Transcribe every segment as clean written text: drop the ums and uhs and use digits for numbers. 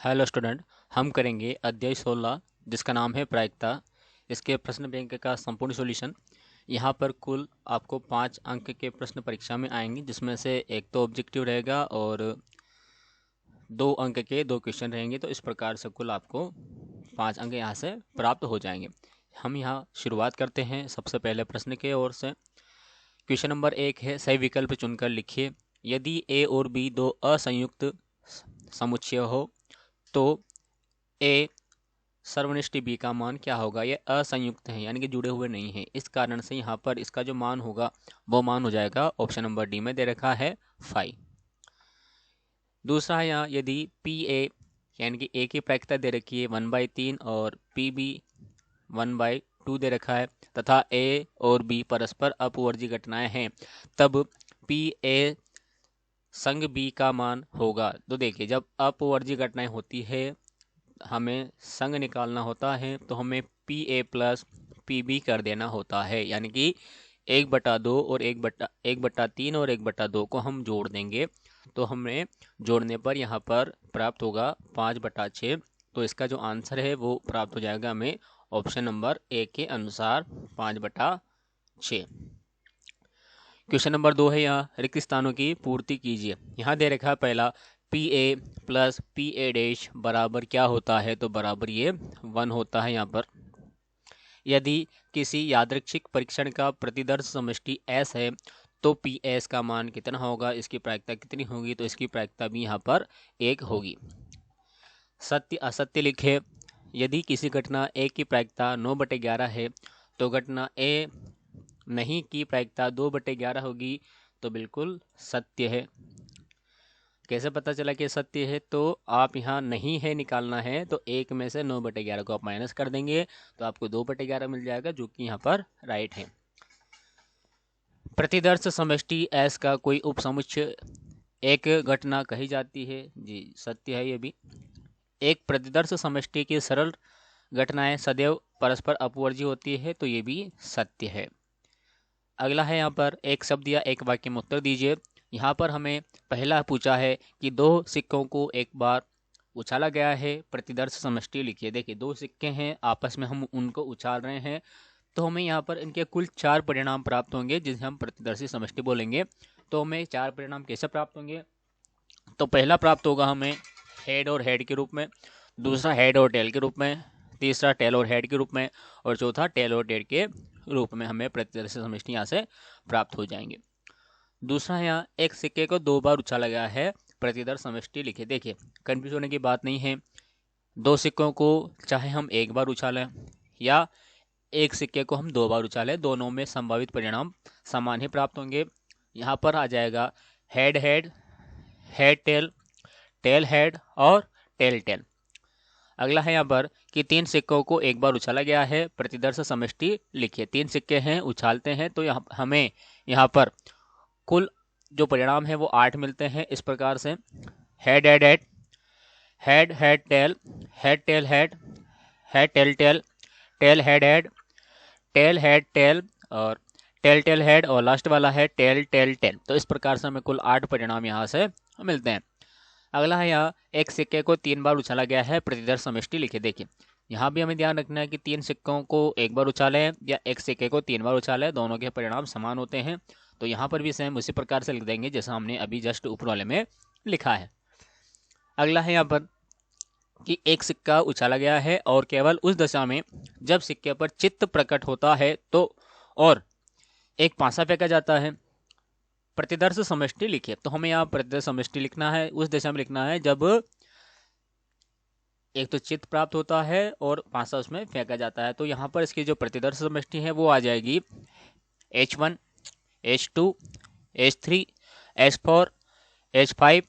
Hello student. हम करेंगे अध्याय 16 जिसका नाम है प्रायिकता। इसके प्रश्न बैंक का संपूर्ण सॉल्यूशन। यहाँ पर कुल आपको 5 अंक के प्रश्न परीक्षा में आएंगे, जिसमें से एक तो ऑब्जेक्टिव रहेगा और 2 अंक के 2 क्वेश्चन रहेंगे। तो इस प्रकार से कुल आपको 5 अंक यहाँ से प्राप्त हो जाएंगे। हम यहाँ शुरुआत करते हैं सबसे पहले प्रश्न के ओर से। क्वेश्चन नंबर 1 है, सही विकल्प चुनकर लिखिए। यदि ए और बी दो असंयुक्त समुच्चय हो तो ए सर्वनिष्ठ बी का मान क्या होगा। ये असंयुक्त है यानी कि जुड़े हुए नहीं है, इस कारण से यहाँ पर इसका जो मान होगा वो मान हो जाएगा ऑप्शन नंबर डी में दे रखा है 5। दूसरा है यहाँ, यदि पी ए यानी कि ए की प्रायिकता दे रखी है 1/3 और पी बी 1/2 दे रखा है तथा ए और बी परस्पर अपवर्जी घटनाएं हैं, तब पी ए संग बी का मान होगा। तो देखिए, जब अपवर्जी घटनाएं होती है हमें संग निकालना होता है तो हमें P A plus P B कर देना होता है, यानी कि 1/2 और 1/3 और 1/2 को हम जोड़ देंगे तो हमें जोड़ने पर यहाँ पर प्राप्त होगा 5/6। तो इसका जो आंसर है वो प्राप्त हो जाएगा हमें ऑप्शन नंबर ए के अनुसार 5/6। क्वेश्चन नंबर 2 है, यहाँ रिक्त स्थानों की पूर्ति कीजिए। यहाँ दे रखा है पहला, P A plus P A dash बराबर क्या होता है, तो बराबर ये 1 होता है। यहाँ पर यदि किसी यादृच्छिक परीक्षण का प्रतिदर्श समष्टि एस है तो पी एस का मान कितना होगा, इसकी प्रायिकता कितनी होगी, तो इसकी प्रायिकता भी यहाँ पर 1 होगी। सत्य असत्य लिखे। यदि किसी घटना ए की प्रायिकता 9/11 है तो घटना ए नहीं की प्रायिकता 2/11 होगी, तो बिल्कुल सत्य है। कैसे पता चला कि सत्य है, तो आप यहाँ नहीं है निकालना है तो 1 में से 9/11 को आप माइनस कर देंगे तो आपको 2/11 मिल जाएगा, जो कि यहाँ पर राइट है। प्रतिदर्श समष्टि एस का कोई उपसमुच्चय एक घटना कही जाती है, जी सत्य है ये भी। एक प्रतिदर्श समष्टि की सरल घटनाएं सदैव परस्पर अपवर्जी होती है, तो ये भी सत्य है। अगला है यहाँ पर, एक शब्द या एक वाक्य में उत्तर दीजिए। यहाँ पर हमें पहला पूछा है कि 2 सिक्कों को एक बार उछाला गया है, प्रतिदर्श समष्टि लिखिए। देखिए 2 सिक्के हैं, आपस में हम उनको उछाल रहे हैं तो हमें यहाँ पर इनके कुल 4 परिणाम प्राप्त होंगे जिसे हम प्रतिदर्शी समष्टि बोलेंगे। तो हमें 4 परिणाम कैसे प्राप्त होंगे, तो पहला प्राप्त होगा हमें हेड और हेड के रूप में, दूसरा हेड और टेल के रूप में, तीसरा टेल और हेड के रूप में, और चौथा टेल और टेल के रूप में हमें प्रतिदर्शी समष्टि यहाँ से प्राप्त हो जाएंगे। दूसरा यहाँ, एक सिक्के को 2 बार उछाला गया है, प्रतिदर्श समष्टि लिखे। देखिए कंफ्यूज होने की बात नहीं है, 2 सिक्कों को चाहे हम 1 बार उछालें या एक सिक्के को हम 2 बार उछालें, दोनों में संभावित परिणाम समान ही प्राप्त होंगे। यहाँ पर आ जाएगा head head, head tail, tail head और टेल टेल। अगला है यहाँ पर कि 3 सिक्कों को 1 बार उछाला गया है, प्रतिदर्श समष्टि लिखिए। 3 सिक्के हैं, उछालते हैं तो हमें यहाँ पर कुल जो परिणाम है वो 8 मिलते हैं। इस प्रकार से head head head, head head tail, head tail head, head tail tail, tail head head, tail head tail और टेल टेल हेड, और लास्ट वाला है टेल टेल टेल। तो इस प्रकार से हमें कुल 8 परिणाम यहाँ से मिलते हैं। अगला है यहाँ, एक सिक्के को 3 बार उछाला गया है, प्रतिदर्श समष्टि लिखे। देखिए यहाँ भी हमें ध्यान रखना है कि 3 सिक्कों को 1 बार उछालें या एक सिक्के को 3 बार उछालें, दोनों के परिणाम समान होते हैं। तो यहाँ पर भी सेम उसी प्रकार से लिख देंगे जैसा हमने अभी जस्ट ऊपर वाले में लिखा है। अगला है यहाँ पर कि एक सिक्का उछाला गया है और केवल उस दशा में जब सिक्के पर चित्त प्रकट होता है तो और एक पासा फेंका जाता है, प्रतिदर्श समष्टि लिखिए। तो हमें यहाँ प्रतिदर्श समष्टि लिखना है, उस दिशा में लिखना है जब एक तो चित्त प्राप्त होता है और पासा उसमें फेंका जाता है। तो यहाँ पर इसकी जो प्रतिदर्श समष्टि है वो आ जाएगी H1, H2, H3, H4, H5,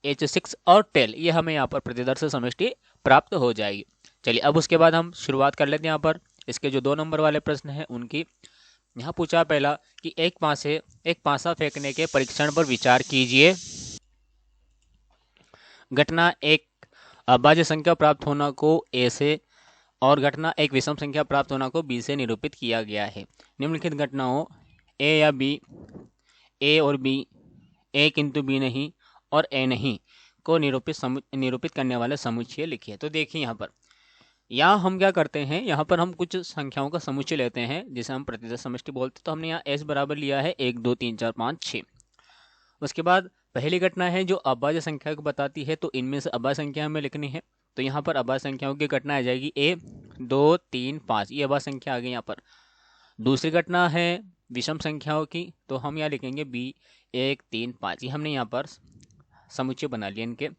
H6 और टेल। ये हमें यहाँ पर प्रतिदर्श समष्टि प्राप्त हो जाएगी। चलिए अब उसके बाद हम शुरुआत कर लेते हैं यहाँ पर इसके जो 2 नंबर वाले प्रश्न हैं उनकी। यहाँ पूछा पहला कि एक पासा फेंकने के परीक्षण पर विचार कीजिए। घटना एक अभाज्य संख्या प्राप्त होना को ए से और घटना एक विषम संख्या प्राप्त होना को बी से निरूपित किया गया है। निम्नलिखित घटनाओं ए या बी, ए और बी, ए किंतु बी नहीं और ए नहीं को निरूपित करने वाले समुच्चय लिखिए। तो देखिए यहाँ हम क्या करते हैं, यहाँ पर हम कुछ संख्याओं का समुच्चय लेते हैं जिसे हम प्रतिदर्श समष्टि बोलते हैं। तो हमने यहाँ s बराबर लिया है 1 2 3 4 5 6। उसके बाद पहली घटना है जो अभाज्य संख्या को बताती है, तो इनमें से अभाज्य संख्या हमें लिखनी है। तो यहाँ पर अभाज्य संख्याओं की घटना आ जाएगी a 2 3 5, ये अभाज्य संख्या आ गई यहाँ पर। दूसरी घटना है विषम संख्याओं की, तो हम यहाँ लिखेंगे b 1 3 5, ये हमने यहाँ पर समुच्चय बना लिया इनके।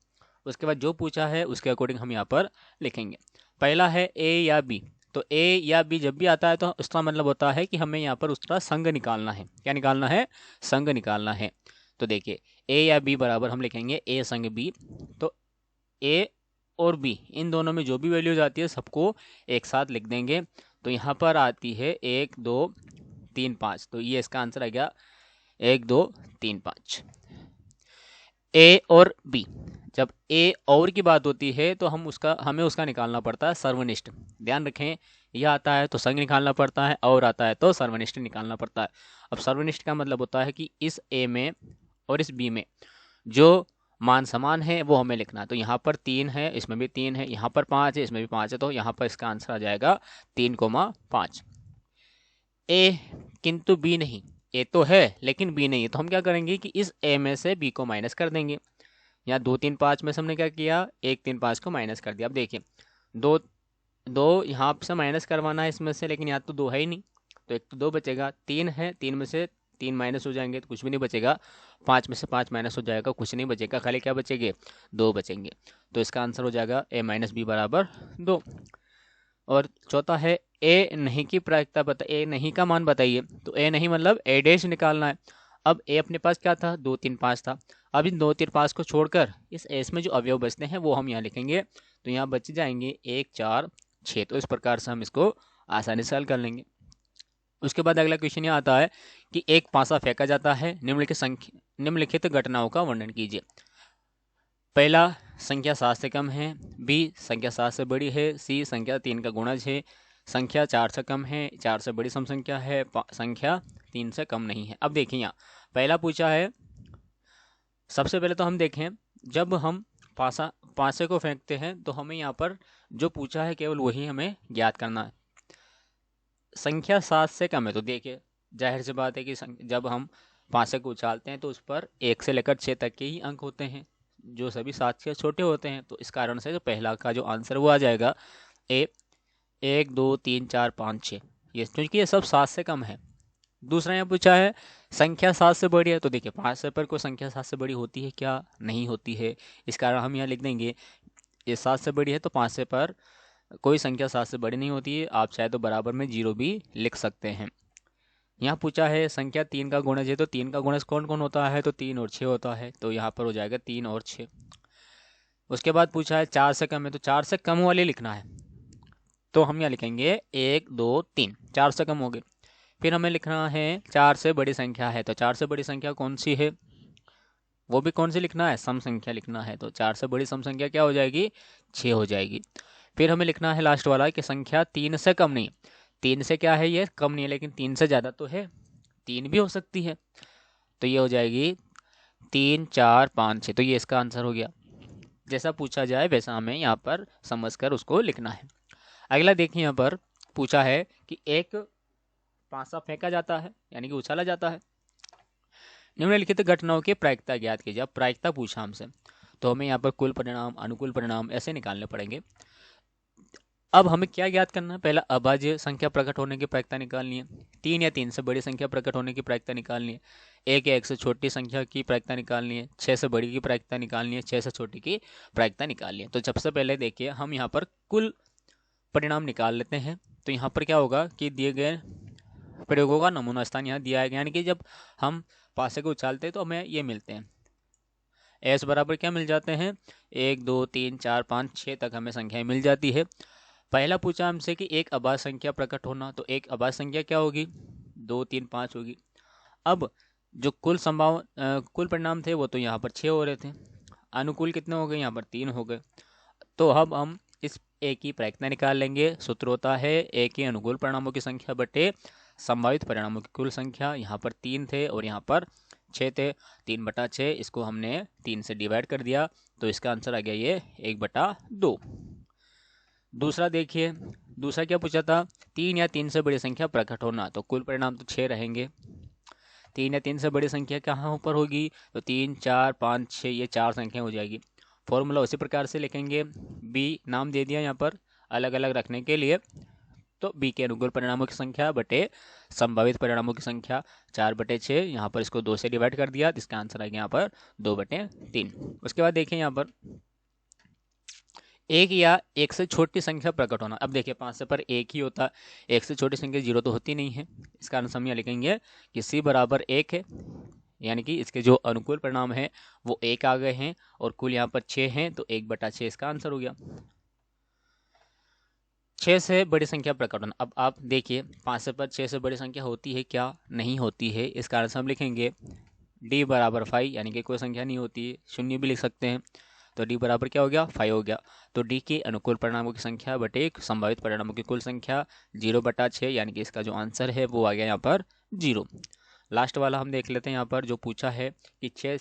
उसके बाद जो पूछा है उसके अकॉर्डिंग हम यहाँ पर लिखेंगे। पहला है a या b, तो a या b जब भी आता है तो उसका मतलब होता है कि हमें यहाँ पर उसका संग निकालना है। क्या निकालना है? संग निकालना है। तो देखिए a या b बराबर हम लिखेंगे a संग b। तो a और b इन दोनों में जो भी वैल्यूज आती है सबको एक साथ लिख देंगे। तो यहाँ पर आती है 1 2 3 5, तो ये इसका आंसर आ गया 1 2 3 5। ए और बी, जब ए और की बात होती है तो हमें उसका निकालना पड़ता है सर्वनिष्ठ। ध्यान रखें, यह आता है तो संग निकालना पड़ता है, और आता है तो सर्वनिष्ठ निकालना पड़ता है। अब सर्वनिष्ठ का मतलब होता है कि इस ए में और इस बी में जो मान समान है वो हमें लिखना है। तो यहाँ पर 3 है, इसमें भी 3 है, यहाँ पर 5 है, इसमें भी 5 है, तो यहाँ पर इसका आंसर आ जाएगा 3,5। ए किंतु बी नहीं, ए तो है लेकिन बी नहीं है, तो हम क्या करेंगे कि इस ए में से बी को माइनस कर देंगे। यहाँ 2 3 5 में से हमने क्या किया, 1 3 5 को माइनस कर दिया। अब देखिए दो दो यहाँ से माइनस करवाना है इसमें से, लेकिन यहाँ तो 2 है ही नहीं, तो एक तो 2 बचेगा। 3 है, 3 में से 3 माइनस हो जाएंगे तो कुछ भी नहीं बचेगा। 5 में से 5 माइनस हो जाएगा, कुछ नहीं बचेगा, खाली क्या बचेंगे, 2 बचेंगे। तो इसका आंसर हो जाएगा a माइनस बी बराबर 2। और चौथा है ए नहीं की प्रायिकता ए नहीं का मान बताइए। तो ए नहीं मतलब ए डैश निकालना है। अब ए अपने पास क्या था, 2 3 5 था। अब इन 2 3 5 को छोड़कर इस एस में जो अवयव बचते हैं वो हम यहाँ लिखेंगे। तो यहाँ बच जाएंगे 1 4 6। तो इस प्रकार से हम इसको आसानी से हल कर लेंगे। उसके बाद अगला क्वेश्चन ये आता है कि एक पासा फेंका जाता है, निम्नलिखित घटनाओं का वर्णन कीजिए। पहला, संख्या 7 से कम है, बी संख्या 7 से बड़ी है, सी संख्या 3 का गुणज है, संख्या 4 से कम है, 4 से बड़ी सम संख्या है, संख्या 3 से कम नहीं है। अब देखिए यहाँ पहला पूछा है, सबसे पहले तो हम देखें जब हम पासे को फेंकते हैं तो हमें यहाँ पर जो पूछा है केवल वही हमें ज्ञात करना है। संख्या 7 से कम है, तो देखिए जाहिर सी बात है कि जब हम पासे को उछालते हैं तो उस पर 1 से लेकर 6 तक के ही अंक होते हैं जो सभी 7 से छोटे होते हैं। तो इस कारण से जो पहला का जो आंसर वो आ जाएगा ए 1 2 3 4 5 6, ये क्योंकि ये सब 7 से कम है। दूसरा यहाँ पूछा है संख्या 7 से बड़ी है, तो देखिए 5 से पर कोई संख्या 7 से बड़ी होती है क्या, नहीं होती है। इस कारण हम यहाँ लिख देंगे ये 7 से बड़ी है तो 5 से पर कोई संख्या 7 से बड़ी नहीं होती है। आप चाहे तो बराबर में 0 भी लिख सकते हैं। यहाँ पूछा है संख्या 3 का गुणज है, तो 3 का गुणज कौन कौन होता है, तो 3 और 6 होता है। तो यहाँ पर हो जाएगा 3 और 6। उसके बाद पूछा है 4 से कम है, तो 4 से कम वाले लिखना है। तो हम यहाँ लिखेंगे 1 2 3, 4 से कम हो गए। फिर हमें लिखना है 4 से बड़ी संख्या है, तो 4 से बड़ी संख्या कौन सी है, वो भी कौन सी लिखना है, सम संख्या लिखना है। तो 4 से बड़ी सम संख्या क्या हो जाएगी, 6 हो जाएगी। फिर हमें लिखना है लास्ट वाला कि संख्या 3 से कम नहीं। 3 से क्या है, ये कम नहीं है, लेकिन 3 से ज़्यादा तो है, 3 भी हो सकती है। तो ये हो जाएगी 3 4 5 6। तो ये इसका आंसर हो गया। जैसा पूछा जाए वैसा हमें यहाँ पर समझकर उसको लिखना है। अगला देखिए, यहाँ पर पूछा है कि एक पासा फेंका जाता है यानी कि उछाला जाता है, निम्नलिखित घटनाओं की प्रायिकता ज्ञात कीजिए। अब प्रायिकता पूछा हमसे तो हमें यहाँ पर कुल परिणाम, अनुकूल परिणाम ऐसे निकालने पड़ेंगे। अब हमें क्या ज्ञात करना है, पहला अभाज्य संख्या प्रकट होने की प्रायिकता निकालनी है, 3 या 3 से बड़ी संख्या प्रकट होने की प्रायिकता निकालनी है, 1 या 1 से छोटी संख्या की प्रायिकता निकालनी है, 6 से बड़ी की प्रायिकता निकालनी है, 6 से छोटी की प्रायिकता निकालनी है। तो सबसे पहले देखिए हम यहाँ पर कुल परिणाम निकाल लेते हैं। तो यहाँ पर क्या होगा कि दिए गए प्रयोगों का नमूना स्थान यहाँ दिया है, यानी कि जब हम पासे को उछालते हैं तो हमें ये मिलते हैं एस बराबर क्या मिल जाते हैं, 1 2 3 4 5 6 तक हमें संख्याएं मिल जाती है। पहला पूछा हमसे कि एक अभाज्य संख्या प्रकट होना, तो एक अभाज्य संख्या क्या होगी, 2 3 5 होगी। अब जो कुल परिणाम थे वो तो यहाँ पर 6 हो रहे थे, अनुकूल कितने हो गए, यहाँ पर 3 हो गए। तो अब हम इस ए की प्रायिकता निकाल लेंगे। सूत्र होता है ए के अनुकूल परिणामों की संख्या बटे संभावित परिणामों की कुल संख्या। यहाँ पर 3 थे और यहाँ पर 6 थे, 3/6, इसको हमने 3 से डिवाइड कर दिया, तो इसका आंसर आ गया ये 1/2। दूसरा देखिए, दूसरा क्या पूछा था, 3 या 3 से बड़ी संख्या प्रकट होना, तो कुल परिणाम तो 6 रहेंगे। 3 या 3 से बड़ी संख्या कहाँ ऊपर होगी, तो 3, 4, 5, 6, ये 4 संख्या हो जाएगी। फॉर्मूला उसी प्रकार से लिखेंगे, बी नाम दे दिया यहाँ पर अलग अलग रखने के लिए, तो बी के अनुकूल परिणामों की संख्या बटे संभावित परिणामों की संख्या 4/6, यहाँ पर इसको 2 से डिवाइड कर दिया, इसका आंसर आ गया यहाँ पर 2/3। उसके बाद देखिए यहाँ पर एक या एक से छोटी संख्या प्रकट होना। अब देखिए 5 से पर एक ही होता, एक से छोटी संख्या 0 तो होती नहीं है, इसका आंसर हम यहाँ लिखेंगे कि c बराबर 1 है, यानी कि इसके जो अनुकूल परिणाम है वो 1 आ गए हैं, और कुल यहाँ पर 6 हैं, तो 1/6 इसका आंसर हो गया। 6 से बड़ी संख्या प्रकट होना। अब आप देखिए 5 से पर 6 से बड़ी संख्या होती है क्या, नहीं होती है, इसका आंसर हम लिखेंगे d बराबर 5, यानी कि कोई संख्या नहीं होती है, शून्य भी लिख सकते हैं, तो d बराबर क्या हो गया, 5 हो गया। तो d के अनुकूल परिणामों की संख्या बटे संभावित परिणामों की कुल संख्या 0/6, यानी कि इसका जो आंसर है वो आ गया यहाँ पर 0। लास्ट वाला हम देख लेते हैं, यहाँ पर जो पूछा है कि 6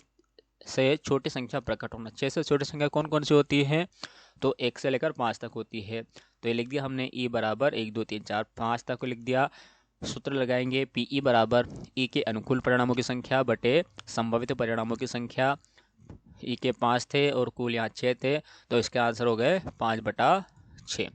से छोटी संख्या प्रकट होना। 6 से छोटी संख्या कौन कौन सी होती है, तो 1 से लेकर 5 तक होती है, तो ये लिख दिया हमने e बराबर 1, 2, 3, 4, 5 तक को लिख दिया। सूत्र लगाएंगे PE बराबर e के अनुकूल परिणामों की संख्या बटे संभावित परिणामों की संख्या, ई के 5 थे और कुल यहाँ 6 थे, तो इसके आंसर हो गए 5/6।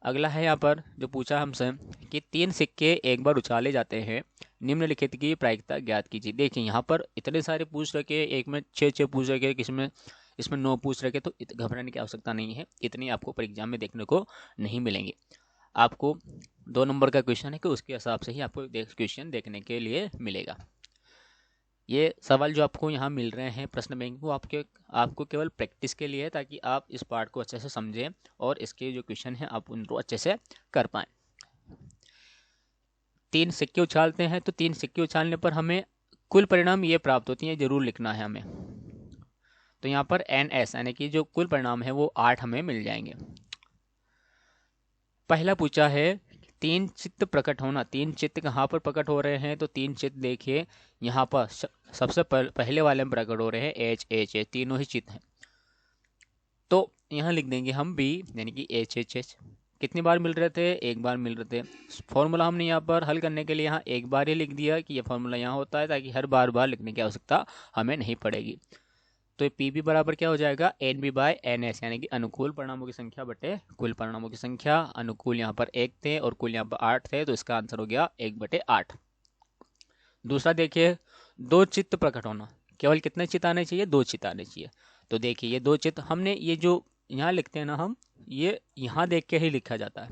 अगला है यहाँ पर जो पूछा हमसे कि 3 सिक्के एक बार उछाले जाते हैं, निम्नलिखित की प्रायिकता ज्ञात कीजिए। देखिए यहाँ पर इतने सारे पूछ रखे, एक में 6 पूछ रखे, किसमें इसमें 9 पूछ रखे, तो घबराने की आवश्यकता नहीं है, इतनी आपको परीक्षा में देखने को नहीं मिलेंगे। आपको 2 नंबर का क्वेश्चन है कि उसके हिसाब से ही आपको क्वेश्चन देखने के लिए मिलेगा। ये सवाल जो आपको यहाँ मिल रहे हैं प्रश्न बैंक, वो आपको केवल प्रैक्टिस के लिए है, ताकि आप इस पार्ट को अच्छे से समझें और इसके जो क्वेश्चन हैं आप उनको अच्छे से कर पाएँ। 3 सिक्के उछालते हैं, तो 3 सिक्के उछालने पर हमें कुल परिणाम ये प्राप्त होती है, जरूर लिखना है हमें। तो यहाँ पर NS यानी कि जो कुल परिणाम है वो 8 हमें मिल जाएंगे। पहला पूछा है 3 चित्त प्रकट होना। 3 चित्त कहाँ पर प्रकट हो रहे हैं, तो 3 चित्त देखिए यहाँ पर सबसे पहले वाले में प्रकट हो रहे हैं HH, तीनों ही चित्त हैं, तो यहाँ लिख देंगे हम B, यानी कि HHH। कितनी बार मिल रहे थे, एक बार मिल रहे थे। फॉर्मूला हमने यहाँ पर हल करने के लिए यहाँ एक बार ही लिख दिया कि ये फॉर्मूला यहाँ होता है, ताकि हर बार लिखने की आवश्यकता हमें नहीं पड़ेगी। तो PB बराबर क्या हो जाएगा, NB/NS, यानी कि अनुकूल परिणामों की संख्या बटे कुल परिणामों की संख्या। अनुकूल यहाँ पर 1 थे और कुल यहाँ पर 8 थे, तो इसका आंसर हो गया 1/8। दूसरा देखिए 2 चित्त प्रकट होना। केवल कितने चित्त आने चाहिए, 2 चित्त आने चाहिए। तो देखिए ये 2 चित्त हमने, ये जो यहाँ लिखते हैं ना हम, ये यहाँ देख के ही लिखा जाता है।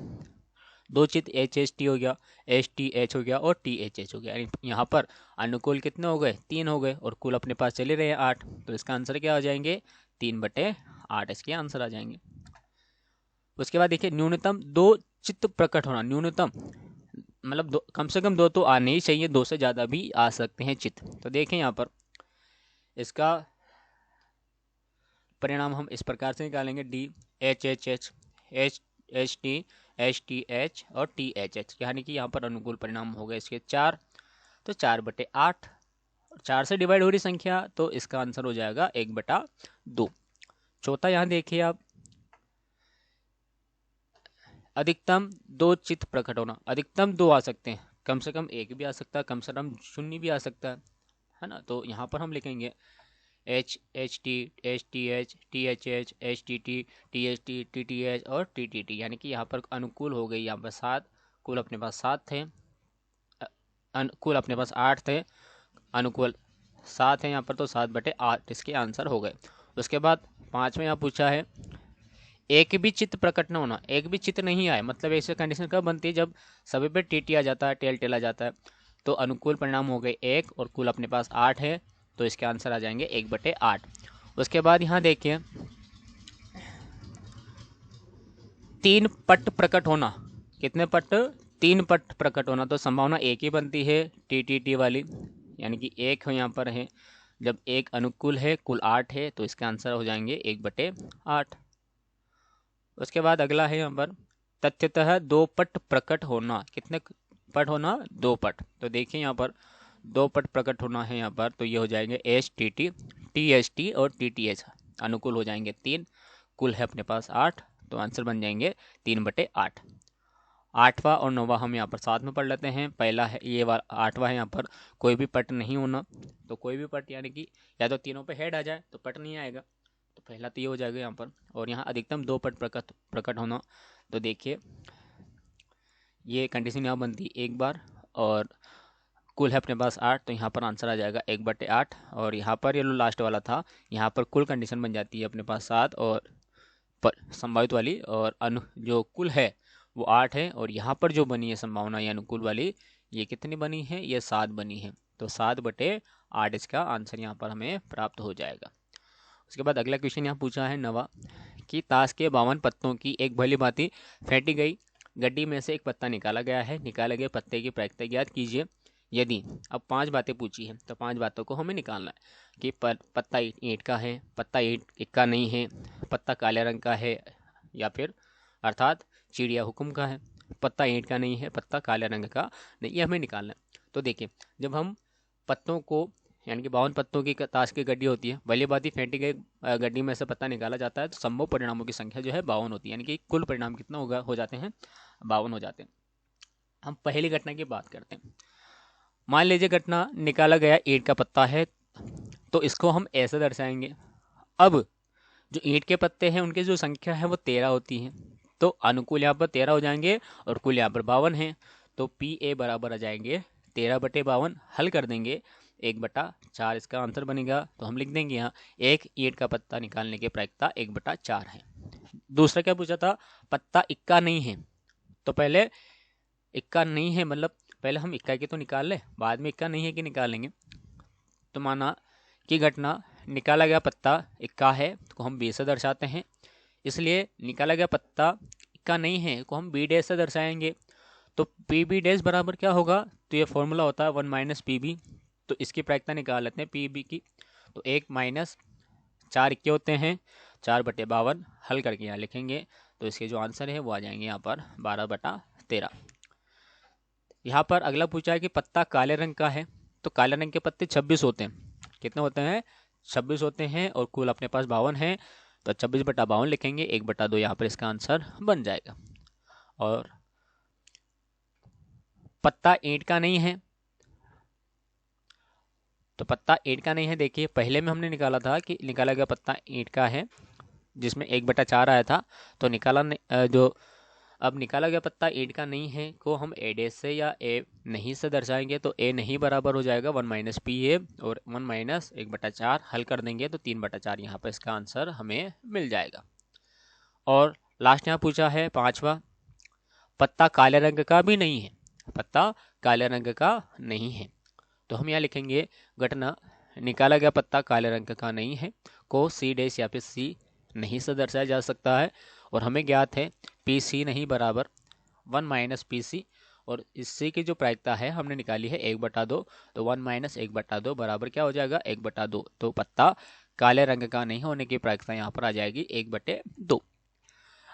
2 चित्त HHT हो गया, HTH हो गया और THH हो गया, यानी यहाँ पर अनुकूल कितने हो गए, 3 हो गए, और कुल अपने पास चले रहे हैं 8, तो इसका आंसर क्या हो जाएंगे, 3/8 इसके आंसर आ जाएंगे। उसके बाद देखिए न्यूनतम 2 चित्त प्रकट होना। न्यूनतम मतलब कम से कम 2 तो आने ही चाहिए, 2 से ज़्यादा भी आ सकते हैं चित्त। तो देखें यहाँ पर इसका परिणाम हम इस प्रकार से निकालेंगे, DHHH, HHT, HTH और THH, यानी कि यहाँ पर अनुकूल परिणाम हो गए इसके 4, तो 4/8। 4 से डिवाइड हो रही संख्या, तो इसका आंसर हो जाएगा 1/2। चौथा यहाँ देखिए आप, अधिकतम 2 चित्त प्रकट होना। अधिकतम 2 आ सकते हैं, कम से कम 1 भी आ सकता है, कम से कम 0 भी आ सकता है ना। तो यहाँ पर हम लिखेंगे HHT, HTH, THH, HTT, THT, TTH और TTT, यानी कि यहाँ पर अनुकूल हो गई यहाँ पर 7, कुल अपने पास 7 थे, कुल अपने पास 8 थे, अनुकूल 7 है यहाँ पर, तो 7/8 इसके आंसर हो गए। उसके बाद 5 में यहाँ पूछा है एक भी चित्त प्रकट न होना। एक भी चित्त नहीं आए, मतलब ऐसे कंडीशन कब बनती है, जब सभी पे TT आ जाता है, टेल आ जाता है, तो अनुकूल परिणाम हो गए 1 और कुल अपने पास 8 है, तो इसके आंसर आ जाएंगे 1/8। उसके बाद यहाँ देखिए 3 पट प्रकट होना। कितने पट, 3 पट प्रकट होना, तो संभावना 1 ही बनती है TTT वाली, यानी कि 1 यहाँ पर है, जब 1 अनुकूल है, कुल 8 है, तो इसके आंसर हो जाएंगे 1/8। उसके बाद अगला है यहाँ पर तथ्यतः 2 पट प्रकट होना। कितने पट होना, 2 पट। तो देखिए यहाँ पर दो पट प्रकट होना है यहाँ पर, तो ये हो जाएंगे H T T, T H T और टी टी एच, अनुकूल हो जाएंगे 3, कुल है अपने पास 8, तो आंसर बन जाएंगे 3/8। 8वां और 9वां हम यहाँ पर साथ में पढ़ लेते हैं। पहला है ये वाला 8वां है, यहाँ पर कोई भी पट नहीं होना, तो कोई भी पट यानी कि या तो तीनों पे हेड आ जाए तो पट नहीं आएगा, तो पहला तो ये हो जाएगा यहाँ पर। और यहाँ अधिकतम 2 पट प्रकट होना, तो देखिए ये कंडीशन यहाँ बनती एक बार, और कुल है अपने पास 8, तो यहाँ पर आंसर आ जाएगा 1/8। और यहाँ पर ये लो लास्ट वाला था, यहाँ पर कुल कंडीशन बन जाती है अपने पास 7 और संभावित वाली, और जो कुल है वो 8 है, और यहाँ पर जो बनी है संभावना या अनुकूल वाली, ये कितनी बनी है, ये 7 बनी है, तो 7/8 इसका आंसर यहाँ पर हमें प्राप्त हो जाएगा। उसके बाद अगला क्वेश्चन यहाँ पूछा है 9वां कि ताश के 52 पत्तों की एक भली भांति फेंटी गई गड्डी में से एक पत्ता निकाला गया है, निकाले गए पत्ते की प्रायिकता ज्ञात कीजिए। यदि अब 5 बातें पूछी है, तो 5 बातों को हमें निकालना है कि पत्ता ईंट का है, पत्ता ईंट का नहीं है, पत्ता काले रंग का है, या फिर अर्थात चिड़िया हुक्म का है, पत्ता ईंट का नहीं है, पत्ता काले रंग का नहीं, ये हमें निकालना है। तो देखिए जब हम पत्तों को यानी कि 52 पत्तों की ताश की गड्डी होती है, भली भांति फेंटी गई गड्डी में से पत्ता निकाला जाता है, तो संभव परिणामों की संख्या जो है 52 होती है, यानी कि कुल परिणाम कितना हो जाते हैं, 52 हो जाते हैं। हम पहली घटना की बात करते हैं। मान लीजिए घटना निकाला गया ईंट का पत्ता है, तो इसको हम ऐसे दर्शाएंगे। अब जो ईंट के पत्ते हैं उनकी जो संख्या है वो 13 होती है, तो अनुकूल यहाँ पर 13 हो जाएंगे और कुल यहाँ पर 52 है, तो पी ए बराबर आ जाएंगे 13/52। हल कर देंगे 1/4 इसका आंसर बनेगा, तो हम लिख देंगे यहाँ एक ईंट का पत्ता निकालने की प्रायिकता 1/4 है। दूसरा क्या पूछा था, पत्ता इक्का नहीं है, तो पहले इक्का नहीं है मतलब पहले हम इक्का की तो निकाल ले, बाद में इक्का नहीं है कि निकालेंगे। तो माना कि घटना निकाला गया पत्ता इक्का है तो हम बी से दर्शाते हैं, इसलिए निकाला गया पत्ता इक्का नहीं है को हम बी डैश से दर्शाएंगे। तो पी बी डैश बराबर क्या होगा, तो ये फॉर्मूला होता है 1 - PB, तो इसकी प्रायिकता निकाल लेते हैं पी बी की, तो 1 - 4 इक्के होते हैं, 4/52 हल करके यहाँ लिखेंगे, तो इसके जो आंसर है वो आ जाएंगे यहाँ पर 12/13। यहाँ पर अगला पूछा है कि पत्ता काले रंग का है, तो काले रंग के पत्ते 26 होते हैं, कितने होते हैं, 26 होते हैं, और कुल अपने पास 52 है, तो 26/52 लिखेंगे, 1/2 यहाँ पर इसका आंसर बन जाएगा। और पत्ता ईंट का नहीं है, तो पत्ता ईंट का नहीं है, देखिए पहले में हमने निकाला था कि निकाला गया पत्ता ईंट का है जिसमें 1/4 आया था, तो अब निकाला गया पत्ता ईंट का नहीं है को हम ए डैश से या ए नहीं से दर्शाएंगे, तो ए नहीं बराबर हो जाएगा 1 - PA और 1 - 1/4 हल कर देंगे, तो 3/4 यहाँ पर इसका आंसर हमें मिल जाएगा। और लास्ट यहाँ पूछा है 5वां, पत्ता काले रंग का भी नहीं है, पत्ता काले रंग का नहीं है, तो हम यहाँ लिखेंगे घटना निकाला गया पत्ता काले रंग का नहीं है को सी डैश या फिर सी नहीं से दर्शाया जा सकता है, और हमें ज्ञात है पी सी नहीं बराबर 1 - PC, और इससे की जो प्रायिकता है हमने निकाली है 1/2, तो 1 - 1/2 बराबर क्या हो जाएगा 1/2, तो पत्ता काले रंग का नहीं होने की प्रायिकता यहाँ पर आ जाएगी 1/2।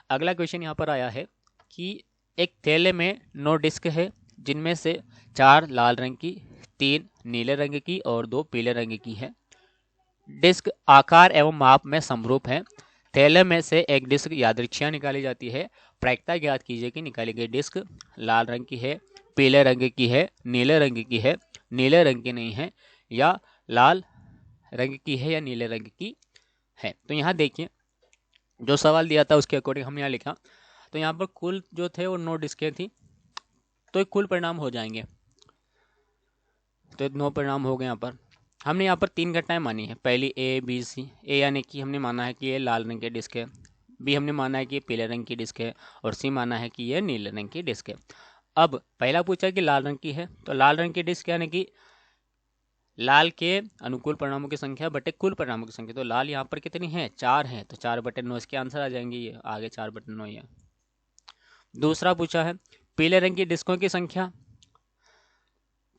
अगला क्वेश्चन यहाँ पर आया है कि एक थैले में 9 डिस्क है, जिनमें से 4 लाल रंग की, 3 नीले रंग की और 2 पीले रंग की है। डिस्क आकार एवं माप में समरूप है। थैले में से एक डिस्क यादृच्छिक निकाली जाती है। प्रायिकता ज्ञात कीजिए कि निकाली गई डिस्क लाल रंग की है, पीले रंग की है, नीले रंग की है, नीले रंग की नहीं है, या लाल रंग की है या नीले रंग की है। तो यहाँ देखिए जो सवाल दिया था उसके अकॉर्डिंग हम यहाँ लिखा, तो यहाँ पर कुल जो थे वो 9 डिस्कें थी, तो एक कुल परिणाम हो जाएंगे, तो 9 परिणाम हो गए। यहाँ पर हमने यहाँ पर 3 घटनाएं मानी है, पहली ए बी सी। ए यानी कि हमने माना है कि ये लाल रंग की डिस्क है, बी हमने माना है कि ये पीले रंग की डिस्क है, और सी माना है कि ये नीले रंग की डिस्क है। अब पहला पूछा कि लाल रंग की है, तो लाल रंग की डिस्क यानी कि लाल के अनुकूल परिणामों की संख्या बटे कुल परिणामों की संख्या, तो लाल यहाँ पर कितनी है 4 है, तो 4/9 इसके आंसर आ जाएंगे, ये आगे 4/9 है। दूसरा पूछा है पीले रंग की डिस्कों की संख्या,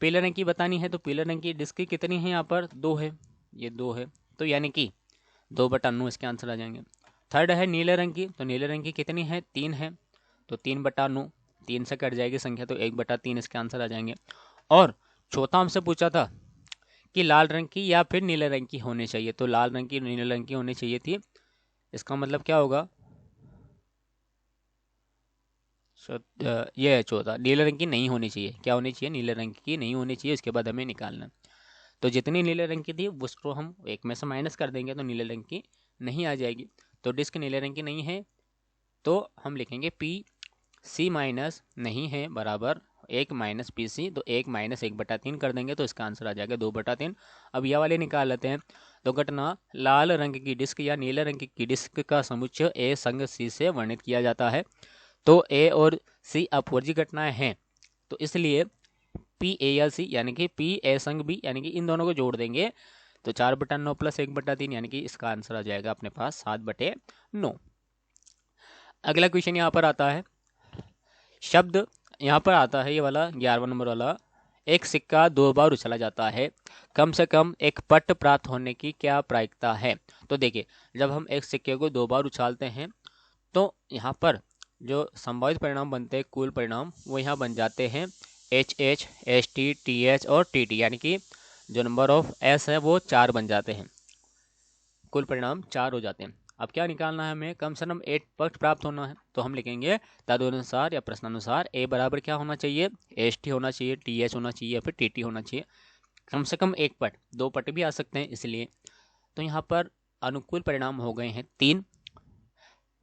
पीले रंग की बतानी है, तो पीले रंग की डिस्क कितनी है, यहाँ पर 2 है, ये 2 है, तो यानी कि 2/9 इसके आंसर आ जाएंगे। थर्ड है नीले रंग की, तो नीले रंग की कितनी है 3 है, तो 3/9, 3 से कट जाएगी संख्या, तो 1/3 इसके आंसर आ जाएंगे। और चौथा हमसे पूछा था कि लाल रंग की या फिर नीले रंग की होनी चाहिए, तो लाल रंग की नीले रंग की होनी चाहिए थी। इसका मतलब क्या होगा, ये है चौथा, नीले रंग की नहीं होनी चाहिए। क्या होनी चाहिए, नीले रंग की नहीं होनी चाहिए। इसके बाद हमें निकालना, तो जितनी नीले रंग की थी उसको हम एक में से माइनस कर देंगे तो नीले रंग की नहीं आ जाएगी। तो डिस्क नीले रंग की नहीं है, तो हम लिखेंगे पी सी माइनस नहीं है बराबर एक माइनस पी सी। तो एक माइनस 1/3 कर देंगे तो इसका आंसर आ जाएगा 2/3। अब यह वाले निकाल लेते हैं। तो घटना लाल रंग की डिस्क या नीले रंग की डिस्क का समुच्चय ए संग सी से वर्णित किया जाता है। तो ए और सी अपवर्जी घटनाएं हैं, तो इसलिए पी ए या सी यानी कि पी ए संग बी यानी कि इन दोनों को जोड़ देंगे तो 4/9 + 1/3 यानी कि इसका आंसर आ जाएगा अपने पास 7/9। अगला क्वेश्चन यहाँ पर आता है, शब्द यहाँ पर आता है ये वाला 11वां नंबर वाला, एक सिक्का 2 बार उछला जाता है, कम से कम एक पट प्राप्त होने की क्या प्रायिकता है। तो देखिए, जब हम एक सिक्के को 2 बार उछालते हैं तो यहाँ पर जो संभावित परिणाम बनते हैं, कुल परिणाम, वो यहाँ बन जाते हैं H H S T T H और टी टी, यानी कि जो नंबर ऑफ एस है वो 4 बन जाते हैं, कुल परिणाम 4 हो जाते हैं। अब क्या निकालना है हमें, कम से कम 8 पक्ष प्राप्त होना है। तो हम लिखेंगे तदनुसार या प्रश्नानुसार ए बराबर क्या होना चाहिए, एस टी होना चाहिए, टी एच होना चाहिए या फिर टी टी होना चाहिए। कम से कम एक पट, 2 पट भी आ सकते हैं इसलिए। तो यहाँ पर अनुकूल परिणाम हो गए हैं 3।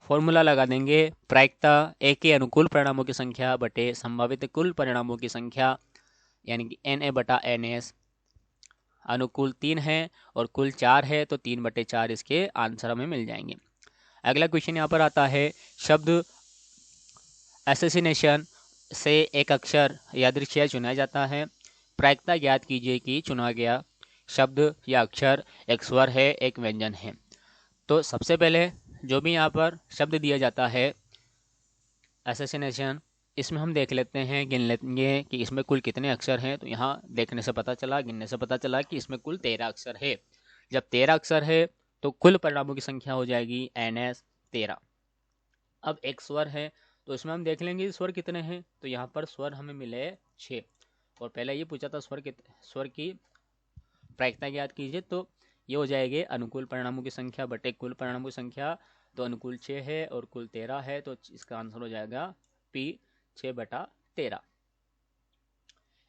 फॉर्मूला लगा देंगे, प्रायिकता ए के अनुकूल परिणामों की संख्या बटे संभावित कुल परिणामों की संख्या, यानी कि एन ए बटा एन एस। अनुकूल 3 है और कुल 4 है, तो 3/4 इसके आंसर हमें मिल जाएंगे। अगला क्वेश्चन यहाँ पर आता है, शब्द एसेसिनेशन से एक अक्षर यादृच्छिक चुना जाता है, प्रायिकता ज्ञात कीजिए कि चुना गया शब्द या अक्षर एक स्वर है एक व्यंजन है। तो सबसे पहले जो भी यहाँ पर शब्द दिया जाता है एसेसिनेशन, इसमें हम देख लेते हैं, गिन लेंगे कि इसमें कुल कितने अक्षर हैं। तो यहाँ देखने से पता चला, गिनने से पता चला कि इसमें कुल 13 अक्षर है। जब 13 अक्षर है तो कुल परिणामों की संख्या हो जाएगी NS 13। अब एक स्वर है तो इसमें हम देख लेंगे स्वर कितने हैं। तो यहाँ पर स्वर हमें मिले 6, और पहले ये पूछा था स्वर की प्रायिकता ज्ञात कीजिए, तो ये हो जाएगी अनुकूल परिणामों की संख्या बटे कुल परिणामों की संख्या। तो अनुकूल 6 है और कुल 13 है, तो इसका आंसर हो जाएगा P 6/13।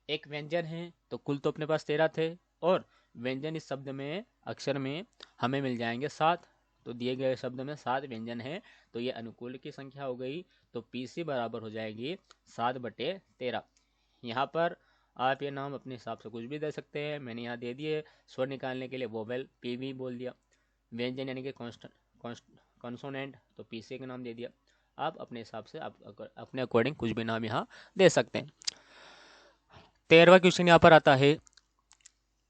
एक व्यंजन है तो कुल तो अपने पास 13 थे, और व्यंजन इस शब्द में अक्षर में हमें मिल जाएंगे 7। तो दिए गए शब्द में 7 व्यंजन है, तो ये अनुकूल की संख्या हो गई। तो PC बराबर हो जाएगी 7/13। यहाँ पर आप ये नाम अपने हिसाब से कुछ भी दे सकते हैं, मैंने यहाँ दे दिए। स्वर निकालने के लिए वोवेल PV बोल दिया, व्यंजन यानी कि कॉन्सोनेंट तो PC का नाम दे दिया। आप अपने हिसाब से आप अपने अकॉर्डिंग कुछ भी नाम यहाँ दे सकते हैं। 13वां क्वेश्चन यहाँ पर आता है,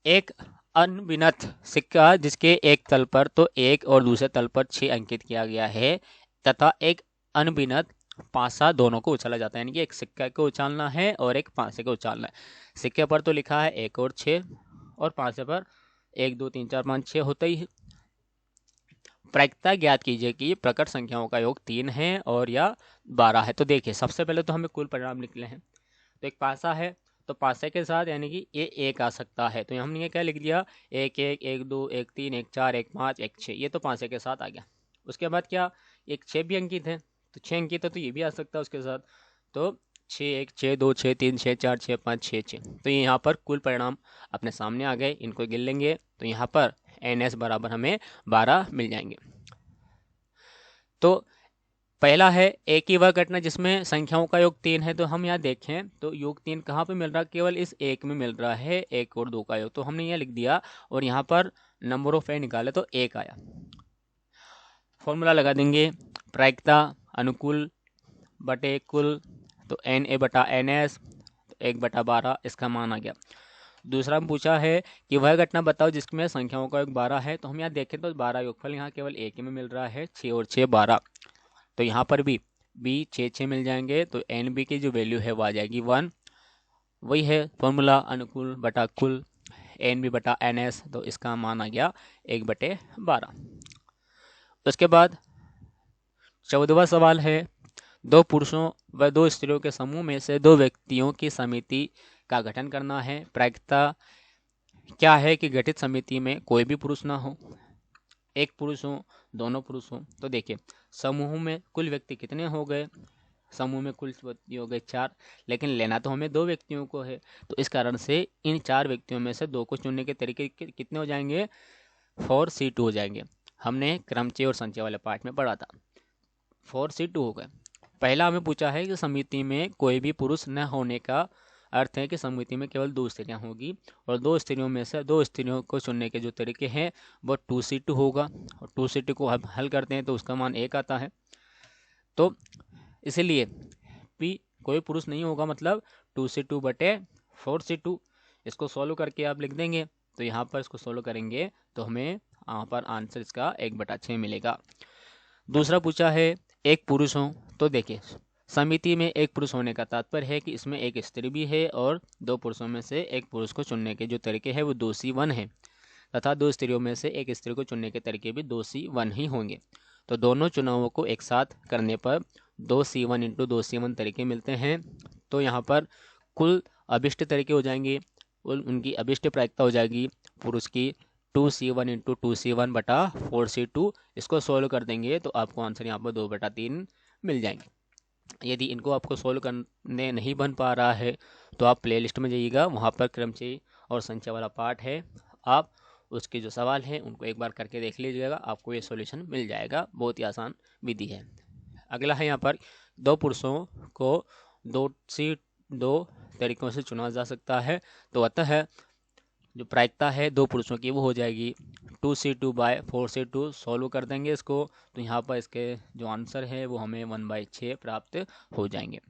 एक अनविनत सिक्का जिसके एक तल पर तो 1 और दूसरे तल पर 6 अंकित किया गया है, तथा एक अनविनत पासा दोनों को उछाला जाता है, यानी कि एक सिक्का को उछालना है और एक पासे को उछालना है। सिक्के पर तो लिखा है 1 और 6, और पासे पर 1 2 3 4 5 6 होता ही है। प्रायिकता ज्ञात कीजिए कि प्रकट संख्याओं का योग 3 है और या 12 है। तो देखिए, सबसे पहले तो हमें कुल परिणाम निकले हैं। तो एक पासा है तो पासे के साथ यानी कि ये 1 आ सकता है, तो हमने ये क्या लिख दिया, 1 1 1 2 1 3 1 4 1 5 1 6, ये तो पासे के साथ आ गया। उसके बाद क्या, एक 6 भी अंकित है, तो 6 अंकित है तो ये भी आ सकता है उसके साथ। तो 6 1 6 2 6 3 6 4 6 5 6 6, तो ये यहाँ पर कुल परिणाम अपने सामने आ गए। इनको गिन लेंगे तो यहाँ पर NS बराबर हमें 12 मिल जाएंगे। तो पहला है एक ही वह घटना जिसमें संख्याओं का योग 3 है। तो हम यहाँ देखें तो योग 3 कहाँ पे मिल रहा है, केवल इस एक में मिल रहा है, 1 और 2 का योग। तो हमने यहाँ लिख दिया और यहाँ पर नंबर ऑफ ए निकाले तो 1 आया। फॉर्मूला लगा देंगे, प्रायिकता अनुकूल बटे कुल, तो NA बटा NS, तो 1/12 इसका मान आ गया। दूसरा हम पूछा है कि वह घटना बताओ जिसमें संख्याओं का योग 12 है। तो हम यहाँ देखें तो 12 योगफल यहाँ केवल एक में मिल रहा है, 6 और 6 12। तो यहाँ पर भी 6 6 मिल जाएंगे, तो NB की जो वैल्यू है वो आ जाएगी 1। वही है फॉर्मूला, अनुकूल बटा कुल, NB बटा NS, तो इसका मान आ गया 1/12। उसके बाद 14वां सवाल है, 2 पुरुषों व 2 स्त्रियों के समूह में से 2 व्यक्तियों की समिति का गठन करना है। प्रायिकता क्या है कि गठित समिति में कोई भी पुरुष ना हो, एक पुरुष हो, दोनों पुरुष हो। तो देखिए समूह में कुल व्यक्ति कितने हो गए, समूह में कुल व्यक्ति हो गए 4, लेकिन लेना तो हमें 2 व्यक्तियों को है। तो इस कारण से इन 4 व्यक्तियों में से 2 को चुनने के तरीके कितने हो जाएंगे, 4C2 हो जाएंगे। हमने क्रमचय और संचय वाले पार्ट में पढ़ा था, 4C2 हो गए। पहला हमें पूछा है कि समिति में कोई भी पुरुष न होने का अर्थ है कि समिति में केवल 2 स्त्रियां होगी, और 2 स्त्रियों में से 2 स्त्रियों को चुनने के जो तरीके हैं वो 2C2 होगा, और 2C2 को हम हल करते हैं तो उसका मान 1 आता है। तो इसलिए P कोई पुरुष नहीं होगा, मतलब 2C2 बटे 4C2। इसको सॉल्व करके आप लिख देंगे, तो यहाँ पर इसको सॉल्व करेंगे तो हमें यहाँ पर आंसर इसका 1/6 मिलेगा। दूसरा पूछा है एक पुरुष हो। तो देखिए समिति में एक पुरुष होने का तात्पर्य है कि इसमें एक स्त्री भी है, और 2 पुरुषों में से एक पुरुष को चुनने के जो तरीके हैं वो 2C1 है, तथा 2 स्त्रियों में से एक स्त्री को चुनने के तरीके भी 2C1 ही होंगे। तो दोनों चुनावों को एक साथ करने पर 2C1 × 2C1 तरीके मिलते हैं। तो यहाँ पर कुल अभिष्ट तरीके हो जाएंगे, उनकी अभिष्ट प्रायिकता हो जाएगी पुरुष की 2C1 × 2C1 बटा 4C2। इसको सोल्व कर देंगे तो आपको आंसर यहाँ पर 2/3 मिल जाएंगे। यदि इनको आपको सोल्व करने नहीं बन पा रहा है तो आप प्लेलिस्ट में जाइएगा, वहाँ पर क्रमचय और संचय वाला पार्ट है, आप उसके जो सवाल हैं उनको एक बार करके देख लीजिएगा, आपको ये सॉल्यूशन मिल जाएगा। बहुत ही आसान विधि है। अगला है यहाँ पर 2 पुरुषों को 2 तरीकों से चुना जा सकता है। तो अतः जो प्रायिकता है 2 पुरुषों की वो हो जाएगी 2C2 बाय 4C2। सॉल्व कर देंगे इसको तो यहाँ पर इसके जो आंसर है वो हमें 1/6 प्राप्त हो जाएंगे।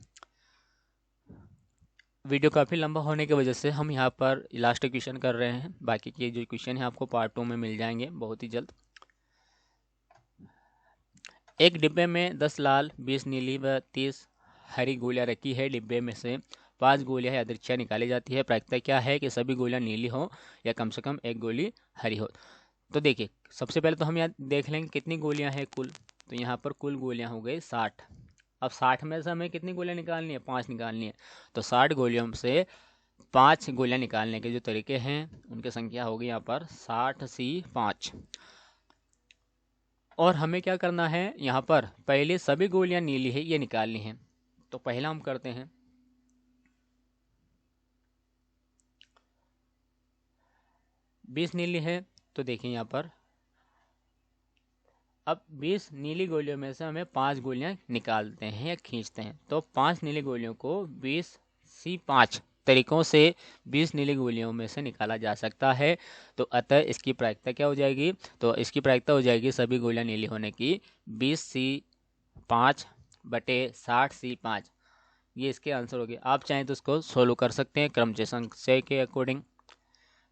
वीडियो काफ़ी लंबा होने की वजह से हम यहाँ पर लास्ट क्वेश्चन कर रहे हैं, बाकी के जो क्वेश्चन है आपको पार्ट 2 में मिल जाएंगे बहुत ही जल्द। एक डिब्बे में 10 लाल, 20 नीली व 30 हरी गोलियां रखी है। डिब्बे में से 5 गोलियां यादृच्छिक निकाली जाती है। प्रायिकता क्या है कि सभी गोलियां नीली हो या कम से कम एक गोली हरी हो। तो देखिए सबसे पहले तो हम यहाँ देख लेंगे कितनी गोलियां हैं कुल। तो यहाँ पर कुल गोलियां हो गई 60। अब 60 में से हमें कितनी गोलियां निकालनी है, 5 निकालनी है। तो 60 गोलियों से 5 गोलियां निकालने के जो तरीके हैं उनकी संख्या होगी यहाँ पर 60C5। और हमें क्या करना है, यहाँ पर पहले सभी गोलियां नीली है ये निकालनी है। तो पहला हम करते हैं, बीस नीली है। तो देखिए यहाँ पर अब 20 नीली गोलियों में से हमें 5 गोलियां निकालते हैं या खींचते हैं। तो 5 नीली गोलियों को 20C5 तरीकों से 20 नीली गोलियों में से निकाला जा सकता है। तो अतः इसकी प्रायिकता क्या हो जाएगी, तो इसकी प्रायिकता हो जाएगी सभी गोलियां नीली होने की 20C5 बटे 60C5। ये इसके आंसर हो गए। आप चाहें तो इसको सोल्व कर सकते हैं क्रमचय संचय के अकॉर्डिंग,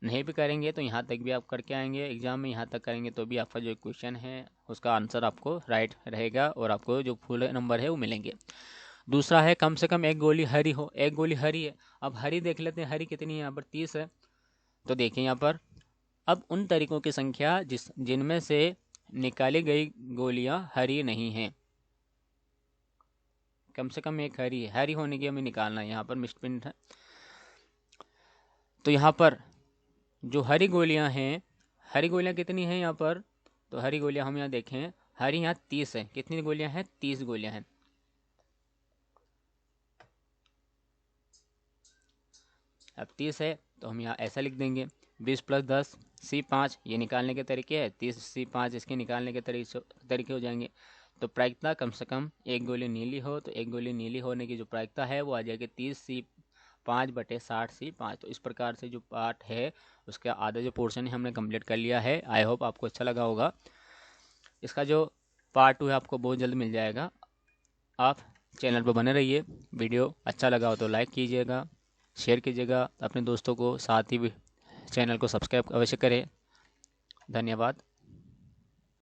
नहीं भी करेंगे तो यहाँ तक भी आप करके आएंगे एग्जाम में, यहाँ तक करेंगे तो भी आपका जो क्वेश्चन है उसका आंसर आपको राइट रहेगा और आपको जो फुल नंबर है वो मिलेंगे। दूसरा है कम से कम एक गोली हरी हो। एक गोली हरी है, अब हरी देख लेते हैं, हरी कितनी है, यहाँ पर 30 है। तो देखिए यहाँ पर अब उन तरीकों की संख्या जिनमें से निकाली गई गोलियां हरी नहीं हैं, कम से कम एक हरी है, हरी होने की हमें निकालना है। यहाँ पर मिस्ट पिंट है। तो यहाँ पर जो हरी गोलियां हैं, हरी गोलियां कितनी हैं यहाँ पर, तो हरी गोलियां हम यहाँ देखें, हरी यहाँ 30 है। कितनी गोलियां हैं, 30 गोलियां हैं। अब 30 है तो हम यहाँ ऐसा लिख देंगे 20 + 10 C5, ये निकालने के तरीके हैं। 30C5 इसके निकालने के तरीके हो जाएंगे। तो प्रायिकता कम से कम एक गोली नीली हो, तो एक गोली नीली होने की जो प्रायिकता है वो आ जाएगी 30C5 बटे 60C5। तो इस प्रकार से जो पार्ट है उसका आधा जो पोर्शन है हमने कंप्लीट कर लिया है। आई होप आपको अच्छा लगा होगा। इसका जो पार्ट 2 है आपको बहुत जल्द मिल जाएगा। आप चैनल पर बने रहिए। वीडियो अच्छा लगा हो तो लाइक कीजिएगा, शेयर कीजिएगा अपने दोस्तों को, साथ ही चैनल को सब्सक्राइब अवश्य करें। धन्यवाद।